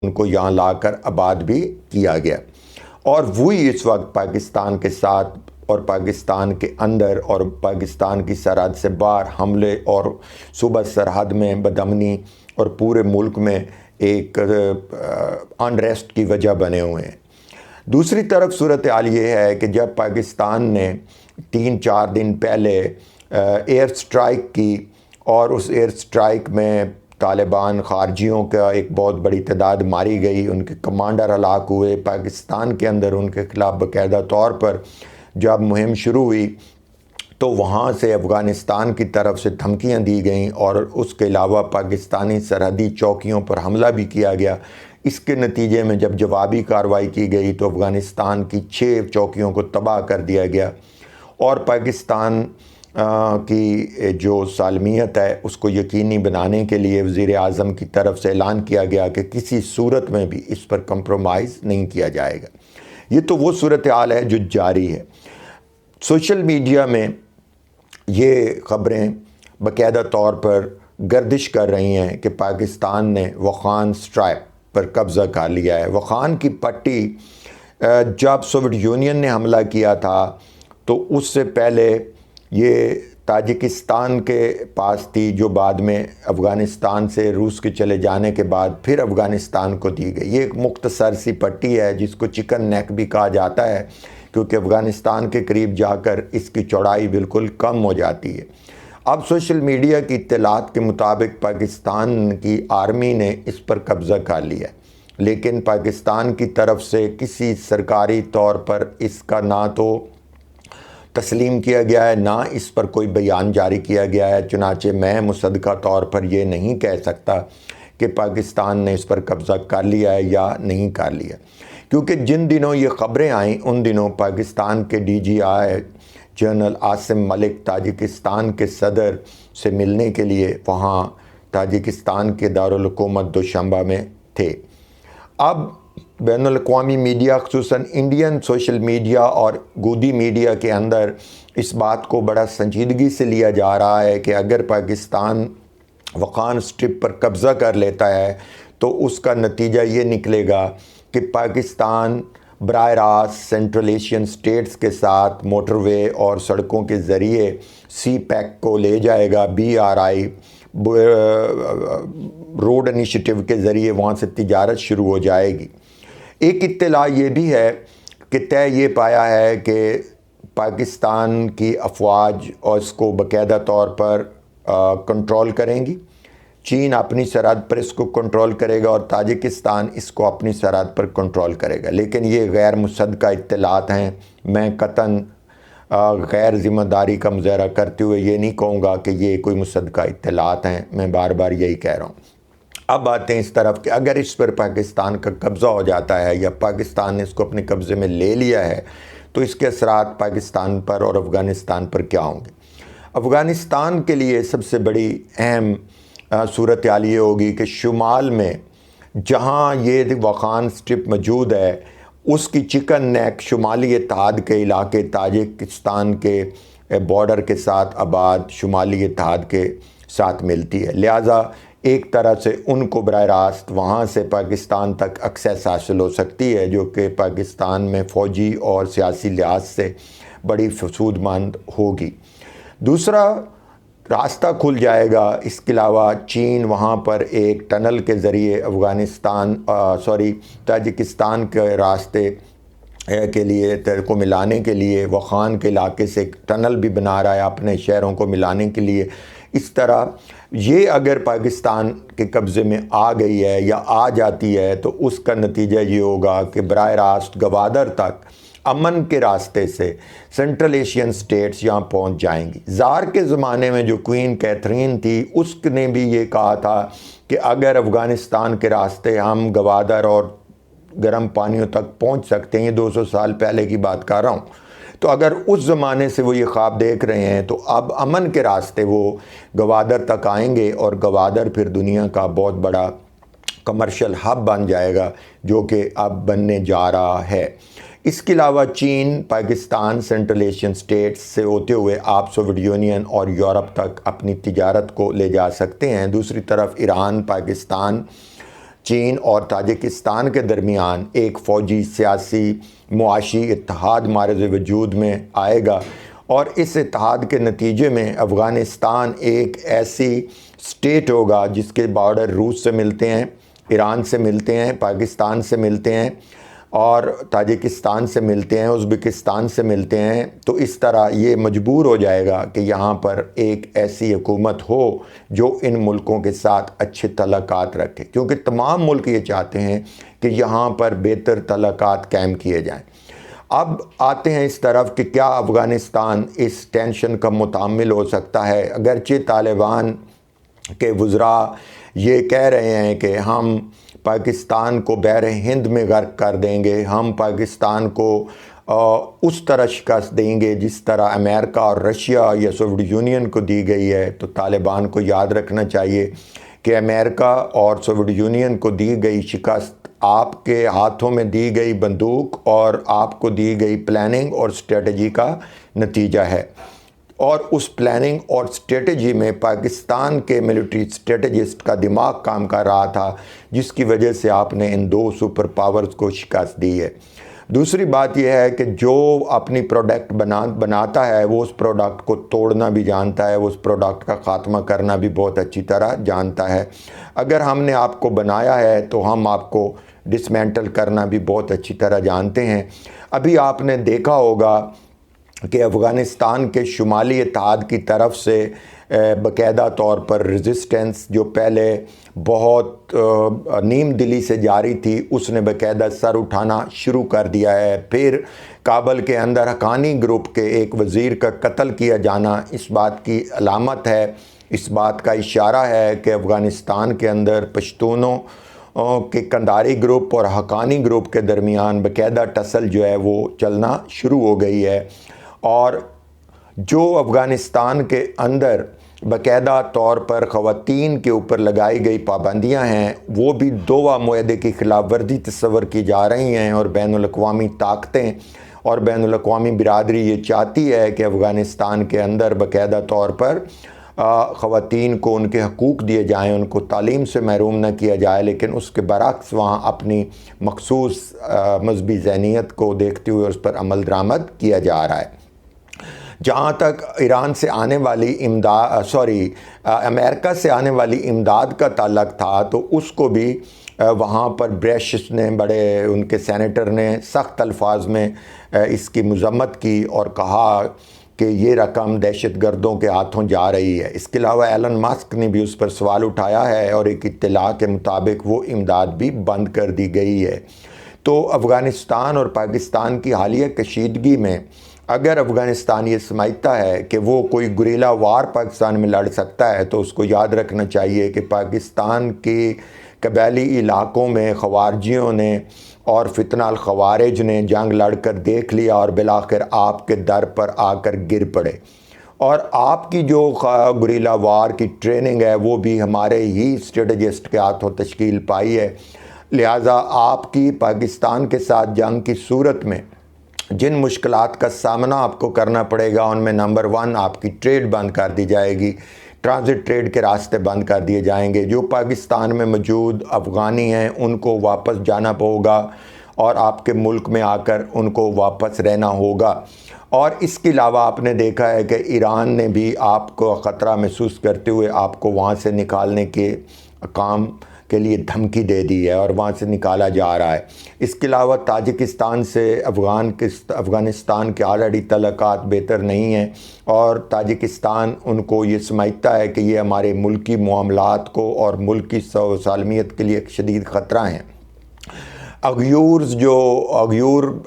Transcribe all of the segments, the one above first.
ان کو یہاں لا کر آباد بھی کیا گیا، اور وہی اس وقت پاکستان کے ساتھ اور پاکستان کے اندر اور پاکستان کی سرحد سے باہر حملے اور صوبہ سرحد میں بدامنی اور پورے ملک میں ایک انریسٹ کی وجہ بنے ہوئے ہیں۔ دوسری طرف صورتحال یہ ہے کہ جب پاکستان نے 3-4 دن پہلے ایئر سٹرائک کی اور اس ایئر سٹرائک میں طالبان خارجیوں کا ایک بہت بڑی تعداد ماری گئی، ان کے کمانڈر ہلاک ہوئے، پاکستان کے اندر ان کے خلاف باقاعدہ طور پر جب مہم شروع ہوئی تو وہاں سے افغانستان کی طرف سے دھمکیاں دی گئیں اور اس کے علاوہ پاکستانی سرحدی چوکیوں پر حملہ بھی کیا گیا۔ اس کے نتیجے میں جب جوابی کارروائی کی گئی تو افغانستان کی 6 چوکیوں کو تباہ کر دیا گیا، اور پاکستان کی جو سالمیت ہے اس کو یقینی بنانے کے لیے وزیر اعظم کی طرف سے اعلان کیا گیا کہ کسی صورت میں بھی اس پر کمپرومائز نہیں کیا جائے گا۔ یہ تو وہ صورتحال ہے جو جاری ہے۔ سوشل میڈیا میں یہ خبریں باقاعدہ طور پر گردش کر رہی ہیں کہ پاکستان نے وخان اسٹرائپ پر قبضہ کر لیا ہے۔ وخان کی پٹی جب سوویت یونین نے حملہ کیا تھا تو اس سے پہلے یہ تاجکستان کے پاس تھی، جو بعد میں افغانستان سے روس کے چلے جانے کے بعد پھر افغانستان کو دی گئی۔ یہ ایک مختصر سی پٹی ہے جس کو چکن نیک بھی کہا جاتا ہے، کیونکہ افغانستان کے قریب جا کر اس کی چوڑائی بالکل کم ہو جاتی ہے۔ اب سوشل میڈیا کی اطلاعات کے مطابق پاکستان کی آرمی نے اس پر قبضہ کر لیا، لیکن پاکستان کی طرف سے کسی سرکاری طور پر اس کا نہ تو تسلیم کیا گیا ہے، نہ اس پر کوئی بیان جاری کیا گیا ہے۔ چنانچہ میں مصدقہ طور پر یہ نہیں کہہ سکتا کہ پاکستان نے اس پر قبضہ کر لیا ہے یا نہیں کر لیا، کیونکہ جن دنوں یہ خبریں آئیں ان دنوں پاکستان کے DGI جنرل عاصم ملک تاجکستان کے صدر سے ملنے کے لیے وہاں تاجکستان کے دارالحکومت دوشنبہ میں تھے۔ اب بین الاقوامی میڈیا، خصوصاً انڈین سوشل میڈیا اور گودی میڈیا کے اندر اس بات کو بڑا سنجیدگی سے لیا جا رہا ہے کہ اگر پاکستان وخان اسٹرپ پر قبضہ کر لیتا ہے تو اس کا نتیجہ یہ نکلے گا کہ پاکستان براہ راست سینٹرل ایشین اسٹیٹس کے ساتھ موٹر وے اور سڑکوں کے ذریعے سی پیک کو لے جائے گا، BRI روڈ انیشیٹو کے ذریعے وہاں سے تجارت شروع ہو جائے گی۔ ایک اطلاع یہ بھی ہے کہ طے یہ پایا ہے کہ پاکستان کی افواج اور اس کو باقاعدہ طور پر کنٹرول کریں گی، چین اپنی سرحد پر اس کو کنٹرول کرے گا اور تاجکستان اس کو اپنی سرحد پر کنٹرول کرے گا، لیکن یہ غیر مصدقہ اطلاعات ہیں۔ میں قطعاً غیر ذمہ داری کا مظاہرہ کرتے ہوئے یہ نہیں کہوں گا کہ یہ کوئی مصدقہ اطلاعات ہیں، میں بار بار یہی کہہ رہا ہوں۔ اب آتے ہیں اس طرف کہ اگر اس پر پاکستان کا قبضہ ہو جاتا ہے یا پاکستان نے اس کو اپنے قبضے میں لے لیا ہے تو اس کے اثرات پاکستان پر اور افغانستان پر کیا ہوں گے؟ افغانستان کے لیے سب سے بڑی اہم صورتحال یہ ہوگی کہ شمال میں جہاں یہ وخان اسٹرپ موجود ہے اس کی چکن نیک شمالی اتحاد کے علاقے تاجکستان کے بارڈر کے ساتھ آباد شمالی اتحاد کے ساتھ ملتی ہے، لہٰذا ایک طرح سے ان کو براہ راست وہاں سے پاکستان تک ایکسیس حاصل ہو سکتی ہے، جو کہ پاکستان میں فوجی اور سیاسی لحاظ سے بڑی فسود مند ہوگی۔ دوسرا راستہ کھل جائے گا، اس کے علاوہ چین وہاں پر ایک ٹنل کے ذریعے تاجکستان کے راستے کے لیے کو ملانے کے لیے وخان کے علاقے سے ایک ٹنل بھی بنا رہا ہے اپنے شہروں کو ملانے کے لیے۔ اس طرح یہ اگر پاکستان کے قبضے میں آ گئی ہے یا آ جاتی ہے تو اس کا نتیجہ یہ ہوگا کہ براہ راست گوادر تک امن کے راستے سے سینٹرل ایشین سٹیٹس یہاں پہنچ جائیں گی۔ زار کے زمانے میں جو کوئین کیتھرین تھی اس نے بھی یہ کہا تھا کہ اگر افغانستان کے راستے ہم گوادر اور گرم پانیوں تک پہنچ سکتے ہیں، یہ 200 سال پہلے کی بات کر رہا ہوں، تو اگر اس زمانے سے وہ یہ خواب دیکھ رہے ہیں تو اب امن کے راستے وہ گوادر تک آئیں گے اور گوادر پھر دنیا کا بہت بڑا کمرشل ہب بن جائے گا، جو کہ اب بننے جا رہا ہے۔ اس کے علاوہ چین پاکستان سینٹرل ایشین سٹیٹس سے ہوتے ہوئے آپ سوویت یونین اور یورپ تک اپنی تجارت کو لے جا سکتے ہیں۔ دوسری طرف ایران، پاکستان، چین اور تاجکستان کے درمیان ایک فوجی سیاسی معاشی اتحاد معرض وجود میں آئے گا، اور اس اتحاد کے نتیجے میں افغانستان ایک ایسی اسٹیٹ ہوگا جس کے بارڈر روس سے ملتے ہیں، ایران سے ملتے ہیں، پاکستان سے ملتے ہیں اور تاجکستان سے ملتے ہیں، ازبکستان سے ملتے ہیں۔ تو اس طرح یہ مجبور ہو جائے گا کہ یہاں پر ایک ایسی حکومت ہو جو ان ملکوں کے ساتھ اچھے تعلقات رکھے، کیونکہ تمام ملک یہ چاہتے ہیں کہ یہاں پر بہتر تعلقات قائم کیے جائیں۔ اب آتے ہیں اس طرف کہ کیا افغانستان اس ٹینشن کا متحمل ہو سکتا ہے؟ اگرچہ طالبان کے وزراء یہ کہہ رہے ہیں کہ ہم پاکستان کو بحر ہند میں غرق کر دیں گے، ہم پاکستان کو اس طرح شکست دیں گے جس طرح امریکہ اور رشیا یا سوویت یونین کو دی گئی ہے، تو طالبان کو یاد رکھنا چاہیے کہ امریکہ اور سوویت یونین کو دی گئی شکست آپ کے ہاتھوں میں دی گئی بندوق اور آپ کو دی گئی پلاننگ اور اسٹریٹجی کا نتیجہ ہے، اور اس پلاننگ اور اسٹریٹجی میں پاکستان کے ملٹری اسٹریٹجسٹ کا دماغ کام کر رہا تھا، جس کی وجہ سے آپ نے ان دو سپر پاورز کو شکست دی ہے۔ دوسری بات یہ ہے کہ جو اپنی پروڈکٹ بناتا ہے وہ اس پروڈکٹ کو توڑنا بھی جانتا ہے، وہ اس پروڈکٹ کا خاتمہ کرنا بھی بہت اچھی طرح جانتا ہے۔ اگر ہم نے آپ کو بنایا ہے تو ہم آپ کو ڈسمینٹل کرنا بھی بہت اچھی طرح جانتے ہیں۔ ابھی آپ نے دیکھا ہوگا کہ افغانستان کے شمالی اتحاد کی طرف سے باقاعدہ طور پر ریزسٹنس جو پہلے بہت نیم دلی سے جاری تھی، اس نے باقاعدہ سر اٹھانا شروع کر دیا ہے۔ پھر کابل کے اندر حقانی گروپ کے ایک وزیر کا قتل کیا جانا اس بات کی علامت ہے، اس بات کا اشارہ ہے کہ افغانستان کے اندر پشتونوں کہ قنداری گروپ اور حقانی گروپ کے درمیان باقاعدہ ٹسل جو ہے وہ چلنا شروع ہو گئی ہے، اور جو افغانستان کے اندر باقاعدہ طور پر خواتین کے اوپر لگائی گئی پابندیاں ہیں، وہ بھی دوحہ معاہدے کی خلاف ورزی تصور کی جا رہی ہیں، اور بین الاقوامی طاقتیں اور بین الاقوامی برادری یہ چاہتی ہے کہ افغانستان کے اندر باقاعدہ طور پر خواتین کو ان کے حقوق دیے جائیں، ان کو تعلیم سے محروم نہ کیا جائے، لیکن اس کے برعکس وہاں اپنی مخصوص مذہبی ذہنیت کو دیکھتے ہوئے اس پر عمل درآمد کیا جا رہا ہے۔ جہاں تک ایران سے آنے والی امریکہ سے آنے والی امداد کا تعلق تھا، تو اس کو بھی وہاں پر بریش نے ان کے سینیٹر نے سخت الفاظ میں اس کی مذمت کی اور کہا کہ یہ رقم دہشت گردوں کے ہاتھوں جا رہی ہے۔ اس کے علاوہ ایلن ماسک نے بھی اس پر سوال اٹھایا ہے، اور ایک اطلاع کے مطابق وہ امداد بھی بند کر دی گئی ہے۔ تو افغانستان اور پاکستان کی حالیہ کشیدگی میں اگر افغانستان یہ سمجھتا ہے کہ وہ کوئی گریلا وار پاکستان میں لڑ سکتا ہے، تو اس کو یاد رکھنا چاہیے کہ پاکستان کے قبائلی علاقوں میں خوارجیوں نے اور فتنہ الخوارج نے جنگ لڑ کر دیکھ لیا، اور بالآخر آپ کے در پر آ کر گر پڑے، اور آپ کی جو گریلا وار کی ٹریننگ ہے وہ بھی ہمارے ہی اسٹریٹجسٹ کے ہاتھوں تشکیل پائی ہے۔ لہٰذا آپ کی پاکستان کے ساتھ جنگ کی صورت میں جن مشکلات کا سامنا آپ کو کرنا پڑے گا، ان میں نمبر 1 آپ کی ٹریڈ بند کر دی جائے گی، ٹرانزٹ ٹریڈ کے راستے بند کر دیے جائیں گے، جو پاکستان میں موجود افغانی ہیں ان کو واپس جانا ہوگا، اور آپ کے ملک میں آ کر ان کو واپس رہنا ہوگا۔ اور اس کے علاوہ آپ نے دیکھا ہے کہ ایران نے بھی آپ کو خطرہ محسوس کرتے ہوئے آپ کو وہاں سے نکالنے کے کام کے لیے دھمکی دے دی ہے، اور وہاں سے نکالا جا رہا ہے۔ اس کے علاوہ تاجکستان سے افغانستان کے آلریڈی تعلقات بہتر نہیں ہیں، اور تاجکستان ان کو یہ سمجھتا ہے کہ یہ ہمارے ملکی معاملات کو اور ملکی سالمیت کے لیے ایک شدید خطرہ ہیں۔ اغیور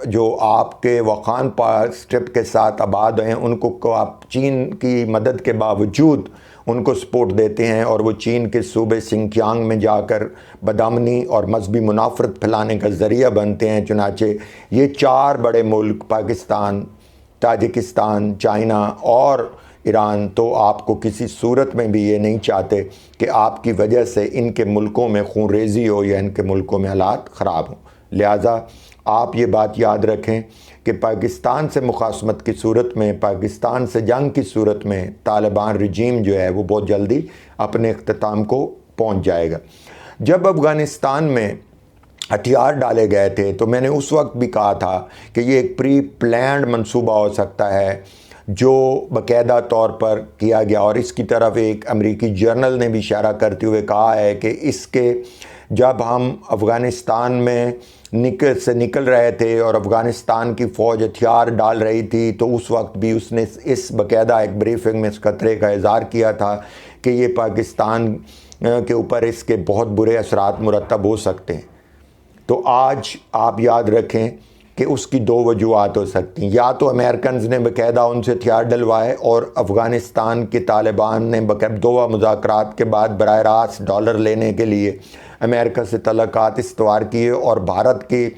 جو آپ کے وخان اسٹرپ کے ساتھ آباد ہیں، ان کو آپ چین کی مدد کے باوجود ان کو سپورٹ دیتے ہیں، اور وہ چین کے صوبے سنکیانگ میں جا کر بدامنی اور مذہبی منافرت پھیلانے کا ذریعہ بنتے ہیں۔ چنانچہ یہ 4 بڑے ملک پاکستان، تاجکستان، چائنا اور ایران تو آپ کو کسی صورت میں بھی یہ نہیں چاہتے کہ آپ کی وجہ سے ان کے ملکوں میں خون ریزی ہو یا ان کے ملکوں میں حالات خراب ہوں۔ لہٰذا آپ یہ بات یاد رکھیں کہ پاکستان سے مخاصمت کی صورت میں، پاکستان سے جنگ کی صورت میں طالبان رجیم جو ہے وہ بہت جلدی اپنے اختتام کو پہنچ جائے گا۔ جب افغانستان میں ہتھیار ڈالے گئے تھے تو میں نے اس وقت بھی کہا تھا کہ یہ ایک پری پلانڈ منصوبہ ہو سکتا ہے جو باقاعدہ طور پر کیا گیا، اور اس کی طرف ایک امریکی جرنل نے بھی اشارہ کرتے ہوئے کہا ہے کہ اس کے جب ہم افغانستان میں نکل رہے تھے اور افغانستان کی فوج ہتھیار ڈال رہی تھی تو اس وقت بھی اس نے اس باقاعدہ ایک بریفنگ میں اس خطرے کا اظہار کیا تھا کہ یہ پاکستان کے اوپر اس کے بہت برے اثرات مرتب ہو سکتے ہیں۔ تو آج آپ یاد رکھیں کہ اس کی دو وجوہات ہو سکتی ہیں، یا تو امریکنز نے باقاعدہ ان سے ہتھیار ڈلوائے اور افغانستان کے طالبان نے دوبارہ مذاکرات کے بعد براہ راست ڈالر لینے کے لیے امریکہ سے تعلقات استوار کیے اور بھارت کی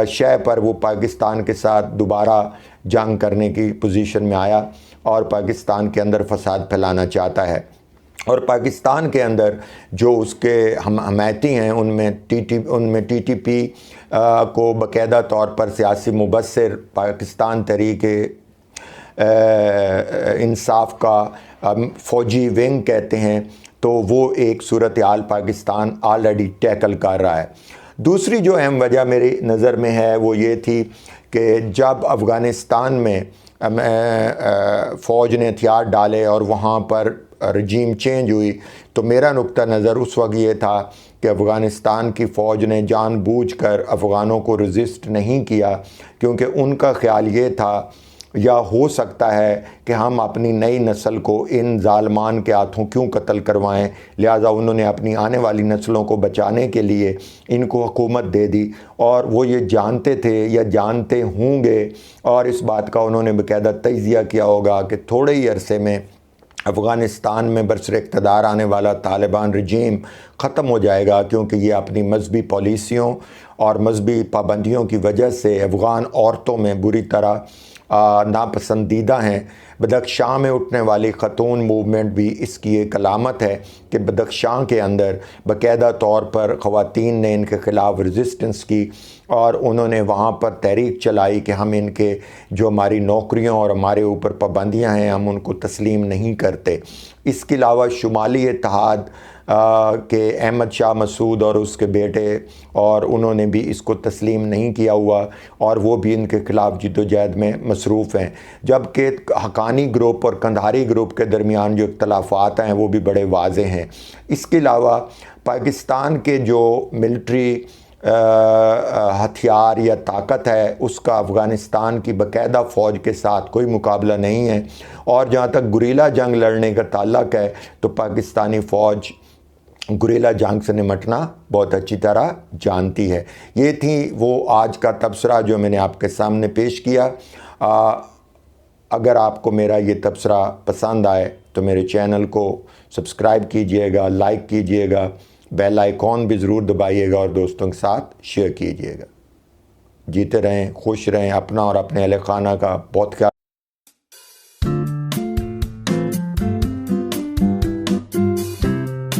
شے پر وہ پاکستان کے ساتھ دوبارہ جنگ کرنے کی پوزیشن میں آیا اور پاکستان کے اندر فساد پھیلانا چاہتا ہے۔ اور پاکستان کے اندر جو اس کے حمایتی ہیں ان میں ٹی ٹی پی کو باقاعدہ طور پر سیاسی مبصر پاکستان تحریک انصاف کا فوجی ونگ کہتے ہیں، تو وہ ایک صورتحال پاکستان آلریڈی ٹیکل کر رہا ہے۔ دوسری جو اہم وجہ میری نظر میں ہے وہ یہ تھی کہ جب افغانستان میں فوج نے ہتھیار ڈالے اور وہاں پر رجیم چینج ہوئی تو میرا نقطہ نظر اس وقت یہ تھا کہ افغانستان کی فوج نے جان بوجھ کر افغانوں کو رزسٹ نہیں کیا، کیونکہ ان کا خیال یہ تھا یا ہو سکتا ہے کہ ہم اپنی نئی نسل کو ان ظالمان کے ہاتھوں کیوں قتل کروائیں، لہٰذا انہوں نے اپنی آنے والی نسلوں کو بچانے کے لیے ان کو حکومت دے دی، اور وہ یہ جانتے تھے یا جانتے ہوں گے، اور اس بات کا انہوں نے باقاعدہ تجزیہ کیا ہوگا کہ تھوڑے ہی عرصے میں افغانستان میں برسر اقتدار آنے والا طالبان رجیم ختم ہو جائے گا، کیونکہ یہ اپنی مذہبی پالیسیوں اور مذہبی پابندیوں کی وجہ سے افغان عورتوں میں بری طرح ناپسندیدہ ہیں۔ بدخشاں میں اٹھنے والی خاتون موومنٹ بھی اس کی ایک علامت ہے کہ بدخشاں کے اندر باقاعدہ طور پر خواتین نے ان کے خلاف ریزسٹنس کی اور انہوں نے وہاں پر تحریک چلائی کہ ہم ان کے جو ہماری نوکریوں اور ہمارے اوپر پابندیاں ہیں ہم ان کو تسلیم نہیں کرتے۔ اس کے علاوہ شمالی اتحاد کہ احمد شاہ مسعود اور اس کے بیٹے اور انہوں نے بھی اس کو تسلیم نہیں کیا ہوا اور وہ بھی ان کے خلاف جدوجہد میں مصروف ہیں، جبکہ حقانی گروپ اور کندھاری گروپ کے درمیان جو اختلافات ہیں وہ بھی بڑے واضح ہیں۔ اس کے علاوہ پاکستان کے جو ملٹری ہتھیار یا طاقت ہے اس کا افغانستان کی باقاعدہ فوج کے ساتھ کوئی مقابلہ نہیں ہے، اور جہاں تک گریلا جنگ لڑنے کا تعلق ہے تو پاکستانی فوج گریلا جنگ سے نمٹنا بہت اچھی طرح جانتی ہے۔ یہ تھی وہ آج کا تبصرہ جو میں نے آپ کے سامنے پیش کیا۔ اگر آپ کو میرا یہ تبصرہ پسند آئے تو میرے چینل کو سبسکرائب کیجئے گا، لائک کیجئے گا، بیل آئیکن بھی ضرور دبائیے گا اور دوستوں کے ساتھ شیئر کیجئے گا۔ جیتے رہیں، خوش رہیں، اپنا اور اپنے اہل خانہ کا بہت خیال